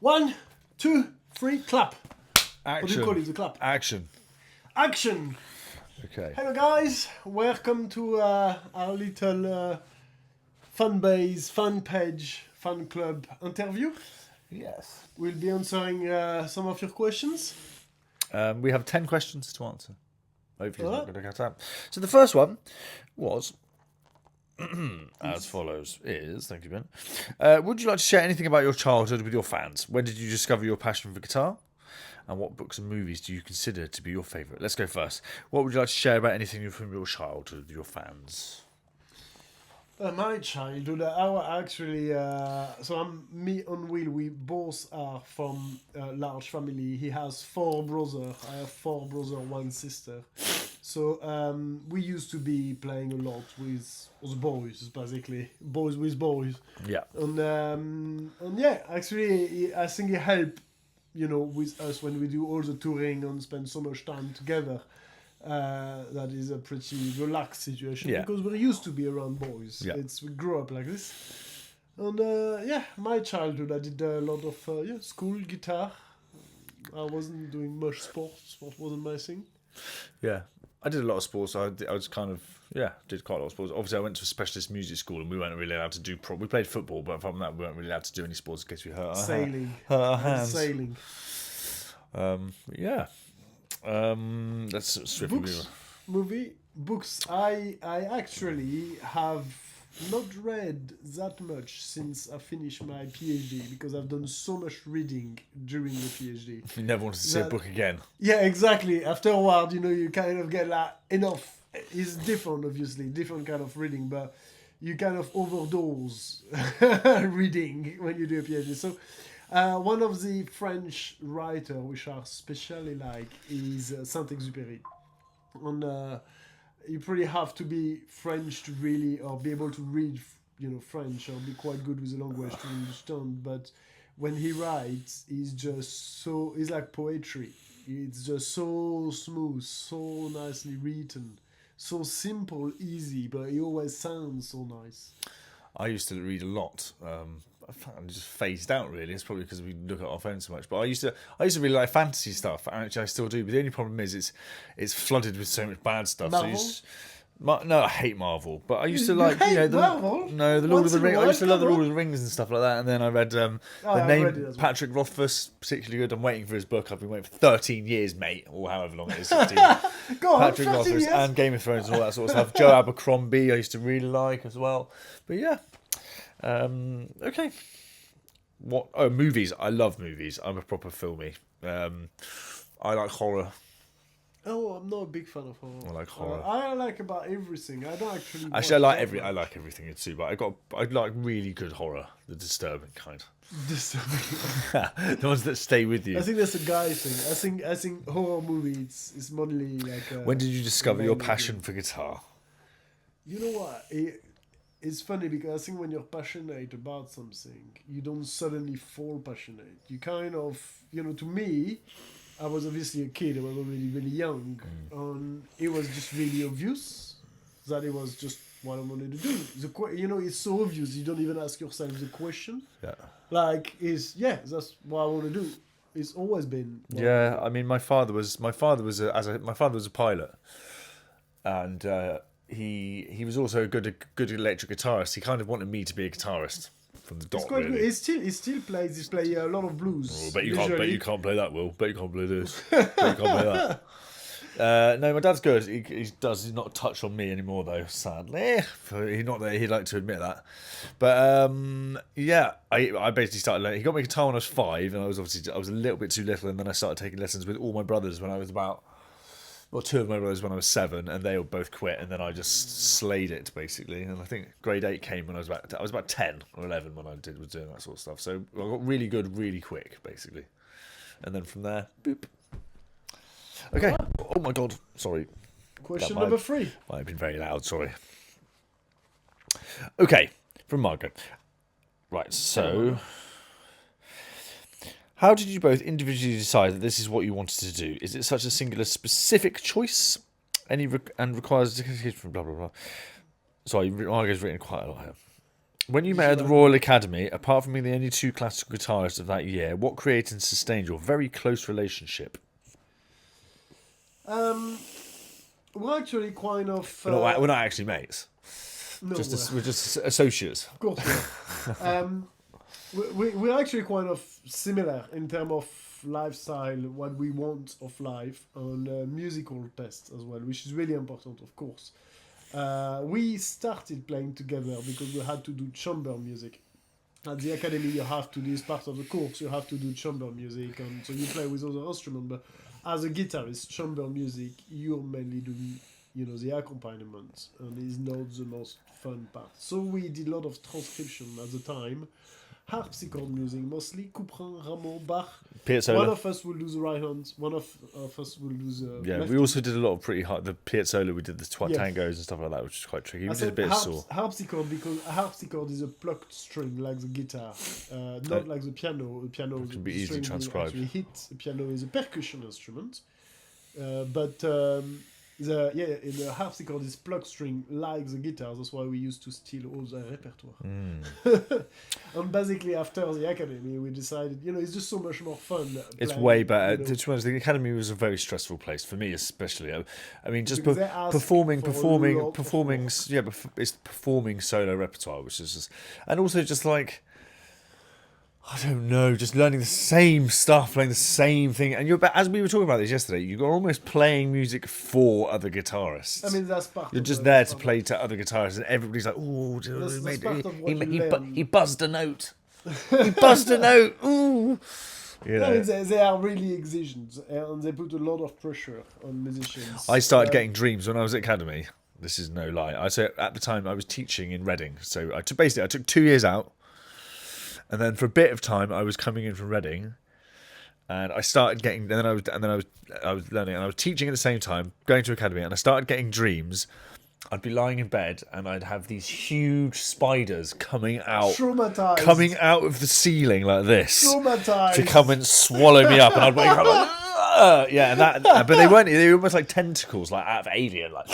1, 2, 3, clap. Action. What do you call it? The clap. Action. Action. Okay. Hello guys, welcome to our little fan base, fan page, fan club interview. Yes. We'll be answering some of your questions. We have 10 questions to answer. Hopefully it's not Alright. going to cut out. So the first one was as follows is, thank you Ben. Would you like to share anything about your childhood with your fans? When did you discover your passion for guitar? And what books and movies do you consider to be your favourite? Let's go first. What would you like to share about anything from your childhood with your fans? My childhood, me and Will, we both are from a large family. He has 4 brothers. I have 4 brothers, 1 sister. So we used to be playing a lot with the boys, basically. Boys with boys. Yeah. And yeah, actually, I think it helped, with us when we do all the touring and spend so much time together. That is a pretty relaxed situation because we're used to be around boys. Yeah. We grew up like this. And my childhood, I did a lot of school, guitar. I wasn't doing much sport. Sport wasn't my thing. Yeah. I did a lot of sports. I was kind of, did quite a lot of sports. Obviously, I went to a specialist music school and we weren't really allowed to do we played football, but from that, we weren't really allowed to do any sports in case we hurt our hands. Sailing. Let's switch Books. I actually have not read that much since I finished my PhD because I've done so much reading during the PhD. You never wanted to see a book again. Yeah, exactly. After a while, you kind of get like enough. It's different, obviously, different kind of reading, but you kind of overdose reading when you do a PhD. So one of the French writers which I especially like is Saint-Exupéry. And you probably have to be French to really, or be able to read, French, or be quite good with the language to understand. But when he writes, he's like poetry. It's just so smooth, so nicely written, so simple, easy, but it always sounds so nice. I used to read a lot. I just phased out really. It's probably because we look at our phones so much. But I used to really like fantasy stuff. Actually, I still do. But the only problem is it's flooded with so much bad stuff. Marvel? No, I hate Marvel. But I used to Lord of the Rings. I used to love the Lord of the Rings and stuff like that. And then I read Patrick Rothfuss, particularly good. I'm waiting for his book. I've been waiting for 13 years, mate, or however long it is. 15. Go on, Patrick 13 Rothfuss years. and Game of Thrones and all that sort of stuff. Joe Abercrombie, I used to really like as well. But yeah, okay. Movies. I love movies. I'm a proper filmy. I like horror. Oh, I'm not a big fan of horror. I like horror. I like about everything. I don't actually. Actually, I like everything too, but I like really good horror, the disturbing kind. The ones that stay with you. I think that's a guy thing. I think horror movie it's mainly like. When did you discover your passion for guitar? You know what? It's funny because I think when you're passionate about something, you don't suddenly fall passionate. You kind of, to me, I was obviously a kid. I was already really young. And it was just really obvious that it was just what I wanted to do. It's so obvious. You don't even ask yourself the question. Yeah. That's what I want to do. It's always been. Yeah, I mean, my father was a pilot, and he was also a good electric guitarist. He kind of wanted me to be a guitarist from the dot. It's quite really. Good. He still plays. He plays a lot of blues. Oh, bet you can't play that, Will. Bet you can't play this. Bet you can't play that. No, my dad's good. He's not touch on me anymore though, sadly. Not that he'd like to admit that. But I basically started learning. He got me a guitar when I was 5, and I was a little bit too little, and then I started taking lessons with all my brothers when I was about. Well, 2 of my brothers when I was 7, and they all both quit, and then I just slayed it basically. And I think grade 8 came when I was about 10 or 11 when I was doing that sort of stuff. So I got really good, really quick, basically. And then from there, boop. Okay. Oh my God. Sorry. Question number 3. Might have been very loud. Sorry. Okay, from Margaret. Right. So. How did you both individually decide that this is what you wanted to do? Is it such a singular, specific choice? And requires dedication from blah blah blah. Sorry, Margaret's written quite a lot here. When you met at the Royal Academy, apart from being the only two classical guitarists of that year, what created and sustained your very close relationship? We're actually kind of. We're not actually mates. No, We're just associates. of course. We're actually kind of similar in terms of lifestyle, what we want of life, and musical taste as well, which is really important, of course. We started playing together because we had to do chamber music. At the academy, you have to do, as part of the course, you have to do chamber music, and so you play with other instruments. But as a guitarist, chamber music, you're mainly doing, the accompaniment, and it's not the most fun part. So we did a lot of transcription at the time. Harpsichord music, mostly Couperin, Rameau, Bach. Piazzolla. One of us will do the right hand, one of us will do the left. We also did a lot of pretty hard. The Piazzolla, we did the tangos and stuff like that, which is quite tricky. We did a bit of saw. Harpsichord, because a harpsichord is a plucked string like the guitar, not like the piano. The piano can be easily transcribed. Actually hit. The piano is a percussion instrument, but in the harpsichord is plucked string like the guitar. That's why we used to steal all the repertoire. And basically, after the academy, we decided, it's just so much more fun. It's way better. To be honest, the academy was a very stressful place for me, especially. I mean, just performing. Yeah, but it's performing solo repertoire, which is just, and also just like, I don't know, just learning the same stuff, playing the same thing. And as we were talking about this yesterday, you're almost playing music for other guitarists. I mean, that's part. You're just there to play to other guitarists, and everybody's like, "Oh, he buzzed a note. He buzzed a note. Ooh." They are really exigent, and they put a lot of pressure on musicians. I started getting dreams when I was at academy. This is no lie. At the time I was teaching in Reading, so I took 2 years out. And then for a bit of time, I was coming in from Reading, and I started getting. And then I was learning, and I was teaching at the same time, going to academy, and I started getting dreams. I'd be lying in bed, and I'd have these huge spiders coming out of the ceiling like this, to come and swallow me up, and I'd wake up like, yeah, and that. But they weren't. They were almost like tentacles, like out of Alien, like.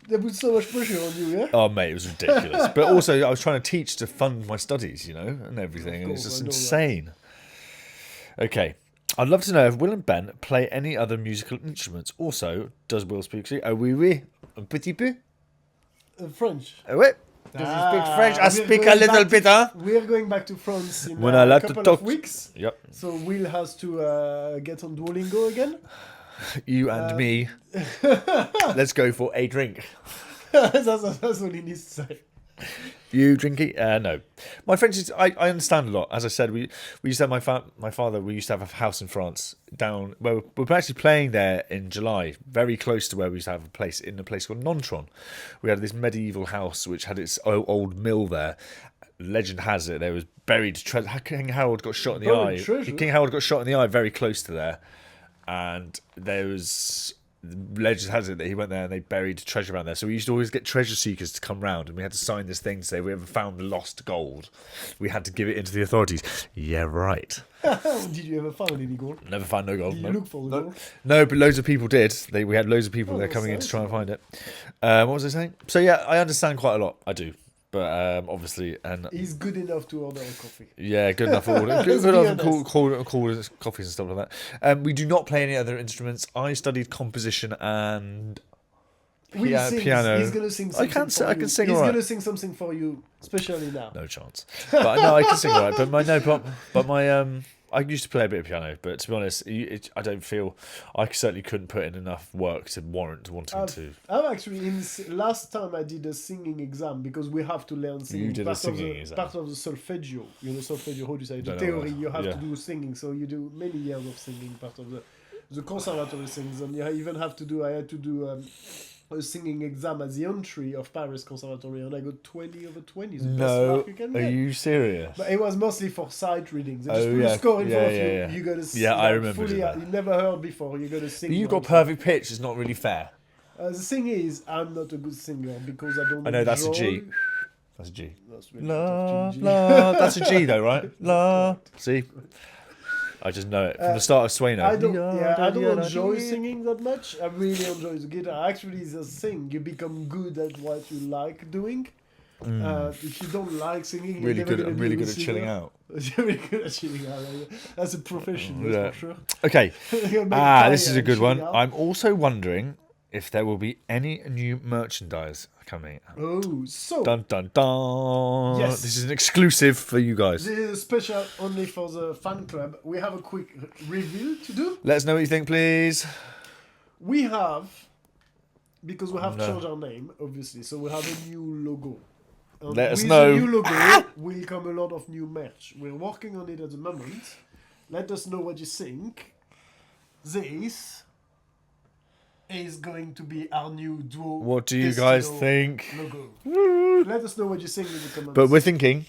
They put so much pressure on you, yeah? Oh, mate, it was ridiculous. But also, I was trying to teach to fund my studies, and everything. And it's just insane. Okay. I'd love to know if Will and Ben play any other musical instruments. Also, does Will speak oui, un petit peu? French. Oui. Does he speak French? I speak a little bit, huh? We're going back to France in a couple of weeks. Yep. So Will has to get on Duolingo again. You and me. Let's go for a drink. That's what he needs to say. You drinky? No. My French is. I understand a lot. As I said, we used to have my father. We used to have a house in France down. Well, we're actually playing there in July, very close to where we used to have a place called Nontron. We had this medieval house which had its old mill there. Legend has it there was buried treasure. King Harold got shot in the eye. King Harold got shot in the eye very close to there. And there was, legend has it that he went there and they buried treasure around there. So we used to always get treasure seekers to come round, and we had to sign this thing to say if we ever found lost gold, we had to give it into the authorities. Yeah, right. Did you ever find any gold? Never found no gold. Did you look for the gold? No, but loads of people did. We had loads of people there coming in to try and find it. What was I saying? So yeah, I understand quite a lot. I do. But obviously, and he's good enough to order a coffee. Yeah, good enough for order. Good enough for call coffees and stuff like that. We do not play any other instruments. I studied composition and piano. He's gonna sing. I can sing. He's gonna sing something for you, especially now. No chance. But no, I can sing alright. But my I used to play a bit of piano, but to be honest, I don't feel I certainly couldn't put in enough work to warrant wanting to. I'm actually last time I did a singing exam because we have to learn singing. You did a singing exam. Part of the solfeggio. Solfeggio. How do you say? The theory. You have to do singing, so you do many years of singing. Part of the conservatory things, and you even have to do. I had to do. A singing exam at the entry of Paris Conservatory, and I got 20 over 20. No, are you serious? But it was mostly for sight readings. They just put a score in front of you. You got to sing. Yeah, I remember you never heard before. You got to sing. But you've got perfect pitch. It's not really fair. The thing is, I'm not a good singer because I don't. I know that's a G. That's a G. That's really la, la. That's a G though, right? La. See. I just know it from the start of Swayno. I don't enjoy singing that much. I really enjoy the guitar. Actually, it's a thing. You become good at what you like doing. If you don't like singing, Really you're never good. gonna I'm be really a good at chilling singer. out. You're really good at chilling out. That's a profession, that's Yeah. for sure. Okay. You're gonna make This is fire a and good chilling one. out. I'm also wondering if there will be any new merchandise coming out. Oh, so Dun dun dun. Yes. This is an exclusive for you guys. this is a special only for the fan club. We have a quick reveal to do. Let us know what you think, please. We have, because we have No. changed our name, obviously, so we have a new logo. And Let us with know. the new logo will come a lot of new merch. We're working on it at the moment. Let us know what you think. This is going to be our new Duo. What do you guys Destino think? Logo. Let us know what you think in the comments. But we're thinking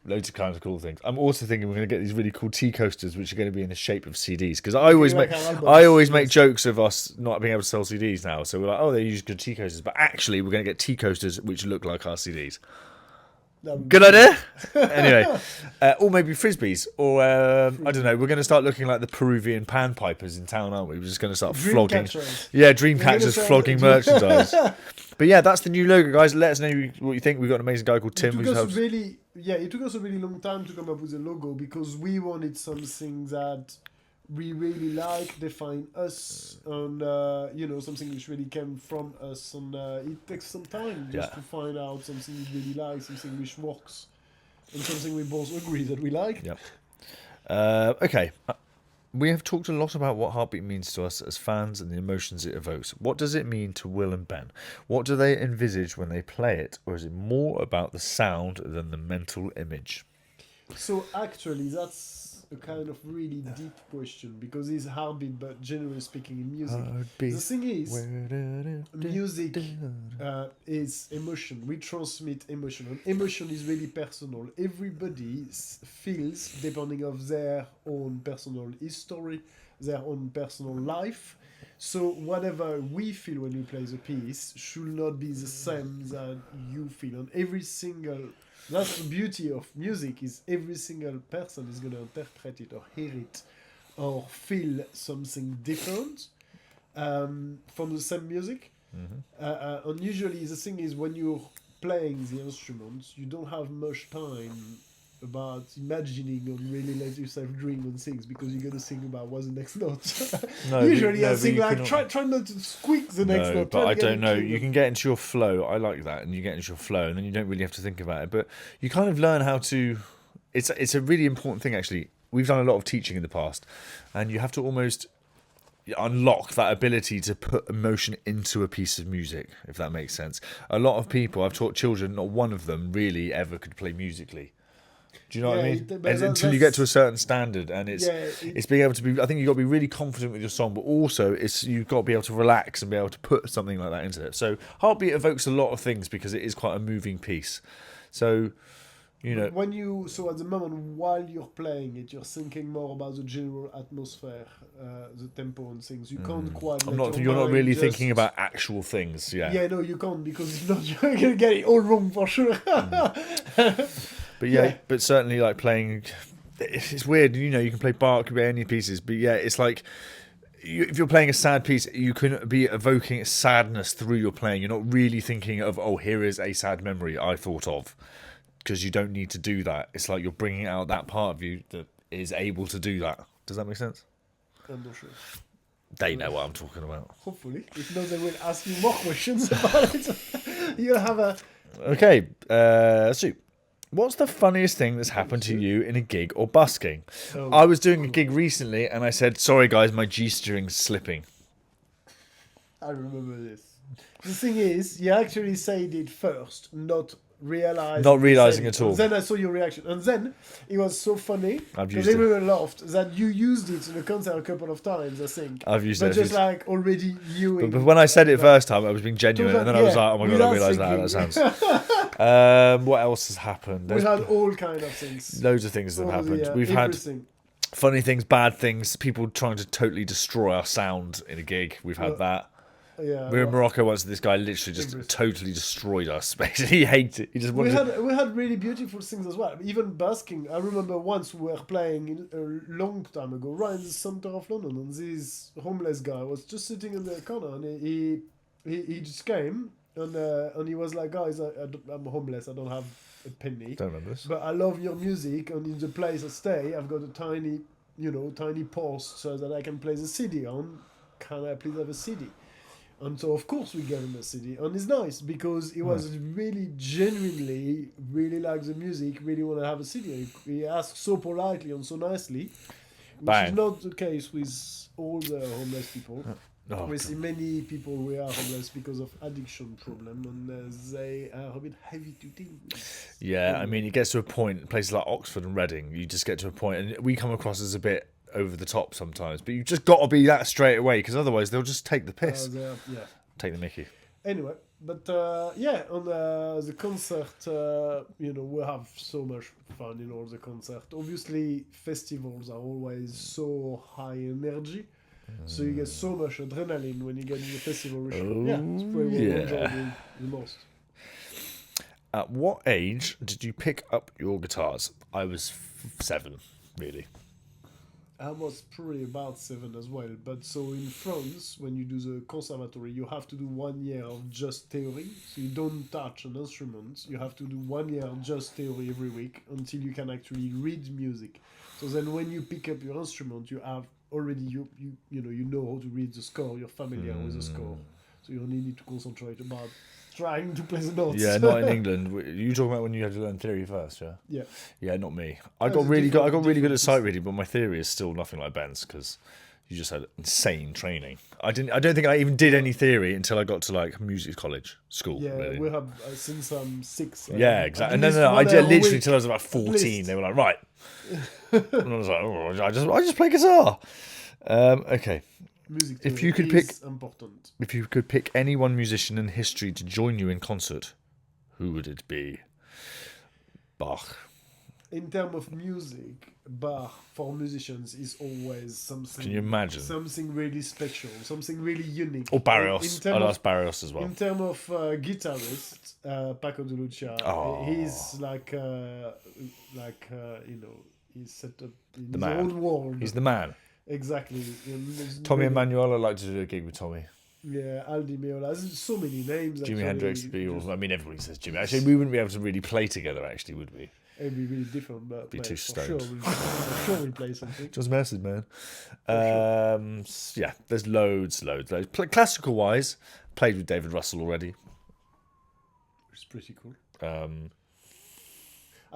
loads of kinds of cool things. I'm also thinking we're going to get these really cool tea coasters, which are going to be in the shape of CDs. Because I always like make our albums, I always make yes. jokes of us not being able to sell CDs now. So we're like, oh, they use good tea coasters, but actually we're going to get tea coasters which look like our CDs. That would be Good idea. Anyway, or maybe frisbees, or I don't know. We're going to start looking like the Peruvian panpipers in town, aren't we? We're just going to start Dream flogging. catchers. Yeah, dream We're gonna catchers sell- flogging merchandise. But yeah, that's the new logo, guys. Let us know what you think. We've got an amazing guy called Tim. It who's took us helped. it took us a really long time to come up with a logo because we wanted something that we really like, define us, and something which really came from us. And it takes some time just Yeah. to find out something we really like, something which works, and something we both agree that we like. Yep. Okay. We have talked a lot about what Heartbeat means to us as fans and the emotions it evokes. What does it mean to Will and Ben? What do they envisage when they play it? Or is it more about the sound than the mental image? So actually, that's a kind of really deep question because it's heartbeat, but generally speaking, in music, the thing is, music is emotion. We transmit emotion, and emotion is really personal. Everybody feels depending of their own personal history, their own personal life. So whatever we feel when we play the piece should not be the same that you feel. And every single that's the beauty of music is every single person is gonna interpret it or hear it or feel something different from the same music. And usually the thing is when you're playing the instruments, you don't have much time about imagining and really let yourself dream on things because you're gonna think about what's the next note. Usually I think like try not to squeak the next note. But try I to get don't it know. clean. You can get into your flow. I like that, and you get into your flow, and then you don't really have to think about it. But you kind of learn how to. It's a really important thing actually. We've done a lot of teaching in the past, and you have to almost unlock that ability to put emotion into a piece of music, if that makes sense. A lot of people I've taught children, not one of them really ever could play musically. Do you know what I mean? Until you get to a certain standard, and it's being able to be. I think you've got to be really confident with your song, but also you've got to be able to relax and be able to put something like that into it. So Heartbeat evokes a lot of things because it is quite a moving piece. So when you at the moment while you're playing it, you're thinking more about the general atmosphere, the tempo and things. You can't quite. You're not really thinking about actual things. Yeah, no, you can't because if not, you're gonna get it all wrong for sure. But but certainly like playing, it's weird. You can play Bach, you play any pieces, but it's like if you're playing a sad piece, you can be evoking sadness through your playing. You're not really thinking of here is a sad memory I thought of, because you don't need to do that. It's like you're bringing out that part of you that is able to do that. Does that make sense? I'm not sure. They know what I'm talking about. Hopefully, if not, they will ask you more questions about it. You'll have a. Okay, so what's the funniest thing that's happened to you in a gig or busking? I was doing a gig recently and I said, sorry guys, my G-string's slipping. I remember this. The thing is, you actually said it first, not realizing at all. And then I saw your reaction. And then it was so funny because used it. everyone laughed that you used it in a concert a couple of times, I think. I've used but it. just like already viewing. But when I said it first time, I was being genuine, and then I was like, oh my god, I realised that sounds... what else has happened? We had all kind of things. Loads of things that have happened. We've everything. had funny things, bad things, people trying to totally destroy our sound in a gig. We've had that. Yeah, we were in Morocco once, and this guy literally just totally destroyed us. Basically, he hated it. He just wanted we had really beautiful things as well. Even busking. I remember once we were playing a long time ago, right in the center of London, and this homeless guy was just sitting in the corner, and he just came And he was like, guys, I'm homeless. I don't have a penny. Don't remember this. But I love your music, and in the place I stay, I've got a tiny post so that I can play the CD on. Can I please have a CD? And so, of course, we gave him a CD. And it's nice because he was really genuinely, really likes the music, really want to have a CD. He asked so politely and so nicely, which is not the case with all the homeless people. We see many people who are homeless because of addiction problem, and they are a bit heavy to deal with. Yeah, I mean, it gets to a point, places like Oxford and Reading, you just get to a point, and we come across as a bit over the top sometimes, but you've just got to be that straight away, because otherwise they'll just take the piss. Take the mickey. Anyway, but on the concert, we have so much fun in all the concert. Obviously, festivals are always so high energy. So you get so much adrenaline when you get in the festival. Which, it's probably what I enjoy the most. At what age did you pick up your guitars? I was 7, really. I was probably about 7 as well. But so in France, when you do the conservatory, you have to do 1 year of just theory. So you don't touch an instrument. You have to do 1 year of just theory every week until you can actually read music. So then when you pick up your instrument, you have already you know how to read the score. You're familiar with the score. So you only need to concentrate about trying to play the notes. Yeah, not in England. You talking about when you had to learn theory first, yeah? Yeah. Yeah, not me. I got really good at sight reading, but my theory is still nothing like Ben's because you just had insane training. I don't think I even did any theory until I got to like music college school. Yeah, really. we have since I'm 6. Yeah, exactly. No. I did literally until I was about 14. They were like, right. And I was like, oh, I just play guitar. Okay. Music if you could pick important. If you could pick any one musician in history to join you in concert, who would it be? Bach. In terms of music, Bach for musicians is always something. Can you imagine? Something really special, something really unique. Or Barrios. I'd ask Barrios as well. In terms of guitarist, Paco de Lucia, he's he's set up in his own world. He's the man. Exactly. Tommy Emmanuel, I'd like to do a gig with Tommy. Yeah, Aldi Meola. There's so many names. Jimi Hendrix, Beatles. I mean, everybody says Jimmy. Actually, we wouldn't be able to really play together, actually, would we? It'd be really different, but be too stoned. Sure we'll play something. Just message, man. Yeah, there's loads. Classical wise, played with David Russell already. It's pretty cool.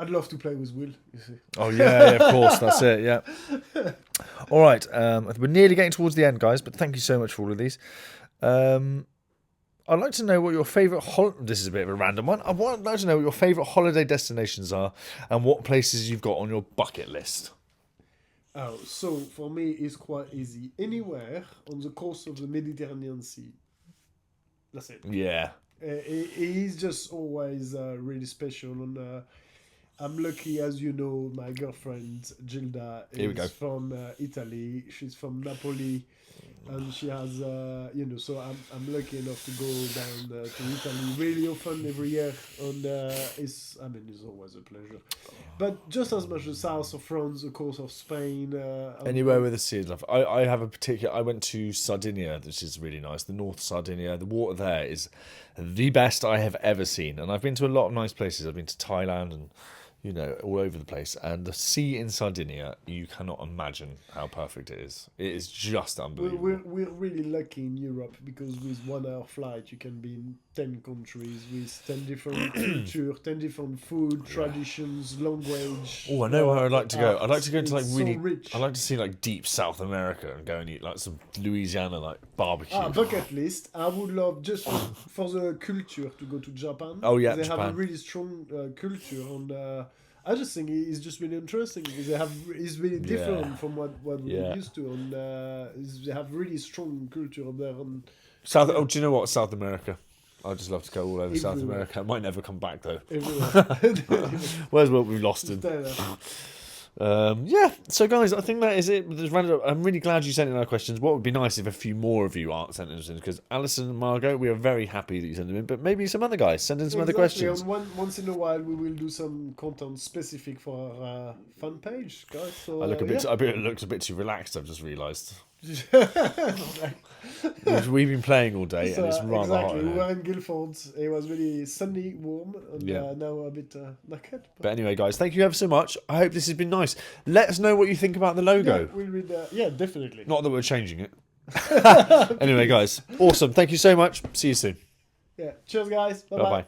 I'd love to play with Will, you see. Oh, yeah, of course, that's it, yeah. All right, we're nearly getting towards the end, guys, but thank you so much for all of these. I'd like to know what your favourite... This is a bit of a random one. I'd like to know what your favourite holiday destinations are and what places you've got on your bucket list. Oh, so for me, it's quite easy. Anywhere on the coast of the Mediterranean Sea. That's it. Yeah. It is just always really special. And I'm lucky, as you know, my girlfriend Gilda is from Italy. She's from Napoli, and she has, so I'm lucky enough to go down to Italy really often every year, and it's always a pleasure. But just as much the south of France, the coast of Spain, anywhere with the sea is love. I have a particular. I went to Sardinia, which is really nice. The North Sardinia, the water there is the best I have ever seen, and I've been to a lot of nice places. I've been to Thailand and all over the place. And the sea in Sardinia, you cannot imagine how perfect it is. It is just unbelievable. We're really lucky in Europe because with 1 hour flight, you can be in 10 countries with 10 different cultures, 10 different food, traditions, language. Oh, I know where I'd like to go. I'd like to go to rich. I'd like to see like deep South America and go and eat like some Louisiana like barbecue. Bucket list. I would love just for the culture to go to Japan. Oh yeah, they Japan. have a really strong culture, and I just think it's just really interesting because it's really different from what we're used to, and they have really strong culture there. And do you know what? South America. I'd just love to go all over South America. I might never come back though. Where's what we've lost in? So guys, I think that is it. I'm really glad you sent in our questions. What would be nice if a few more of you sent us in, because Alison and Margot, we are very happy that you sent them in, but maybe some other guys send in some other questions. And once in a while we will do some content specific for our fan page, guys. So, it looks a bit too relaxed, I've just realised. We've been playing all day, and it's rather hot. Exactly. in We here. were in Guildford. It was really sunny, warm, and Yeah. now we're a bit knackered. But anyway, guys, thank you ever so much. I hope this has been nice. Let us know what you think about the logo. Yeah, we'll read. Yeah, definitely. Not that we're changing it. Anyway, guys, awesome. Thank you so much. See you soon. Yeah. Cheers, guys. Bye Bye bye. bye.